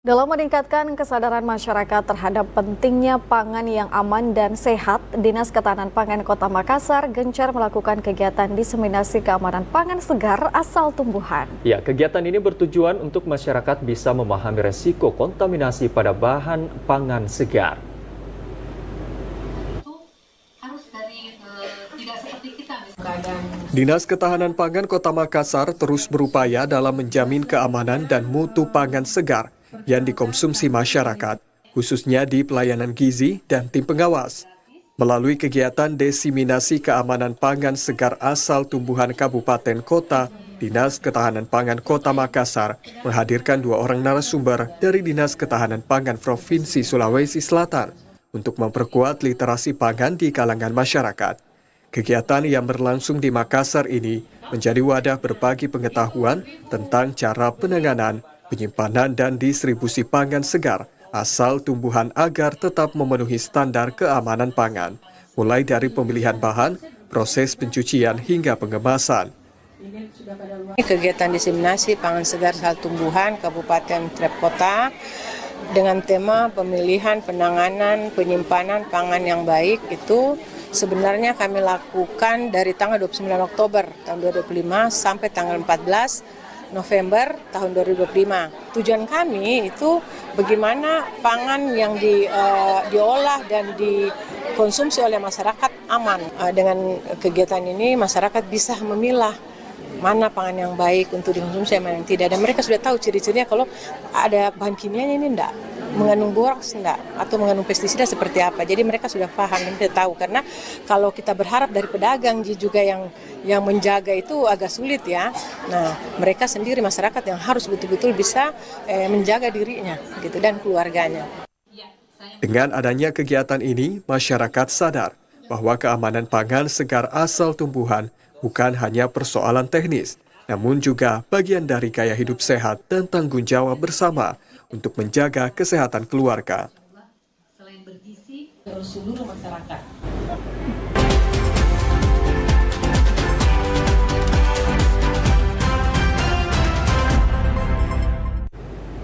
Dalam meningkatkan kesadaran masyarakat terhadap pentingnya pangan yang aman dan sehat, Dinas Ketahanan Pangan Kota Makassar gencar melakukan kegiatan diseminasi keamanan pangan segar asal tumbuhan. Ya, kegiatan ini bertujuan untuk masyarakat bisa memahami resiko kontaminasi pada bahan pangan segar. Dinas Ketahanan Pangan Kota Makassar terus berupaya dalam menjamin keamanan dan mutu pangan segar yang dikonsumsi masyarakat, khususnya di pelayanan gizi dan tim pengawas. Melalui kegiatan desiminasi keamanan pangan segar asal tumbuhan kabupaten kota, Dinas Ketahanan Pangan Kota Makassar menghadirkan 2 orang narasumber dari Dinas Ketahanan Pangan Provinsi Sulawesi Selatan untuk memperkuat literasi pangan di kalangan masyarakat. Kegiatan yang berlangsung di Makassar ini menjadi wadah berbagi pengetahuan tentang cara penanganan, penyimpanan dan distribusi pangan segar asal tumbuhan agar tetap memenuhi standar keamanan pangan, mulai dari pemilihan bahan, proses pencucian hingga pengemasan. Kegiatan diseminasi pangan segar asal tumbuhan Kabupaten Trep Kota dengan tema pemilihan, penanganan, penyimpanan pangan yang baik itu sebenarnya kami lakukan dari tanggal 29 Oktober tahun 2025 sampai tanggal 14 November tahun 2025. Tujuan kami itu bagaimana pangan yang diolah dan dikonsumsi oleh masyarakat aman. Dengan kegiatan ini masyarakat bisa memilah mana pangan yang baik untuk dikonsumsi, mana yang tidak. Dan mereka sudah tahu ciri-cirinya kalau ada bahan kimianya ini enggak, mengandung boraks enggak, atau mengandung pestisida seperti apa. Jadi mereka sudah paham dan sudah tahu. Karena kalau kita berharap dari pedagang juga yang menjaga itu agak sulit ya. Nah, mereka sendiri masyarakat yang harus betul-betul bisa menjaga dirinya gitu dan keluarganya. Dengan adanya kegiatan ini, masyarakat sadar bahwa keamanan pangan segar asal tumbuhan bukan hanya persoalan teknis, namun juga bagian dari gaya hidup sehat dan tanggung jawab bersama untuk menjaga kesehatan keluarga. Selain bergizi, seluruh masyarakat.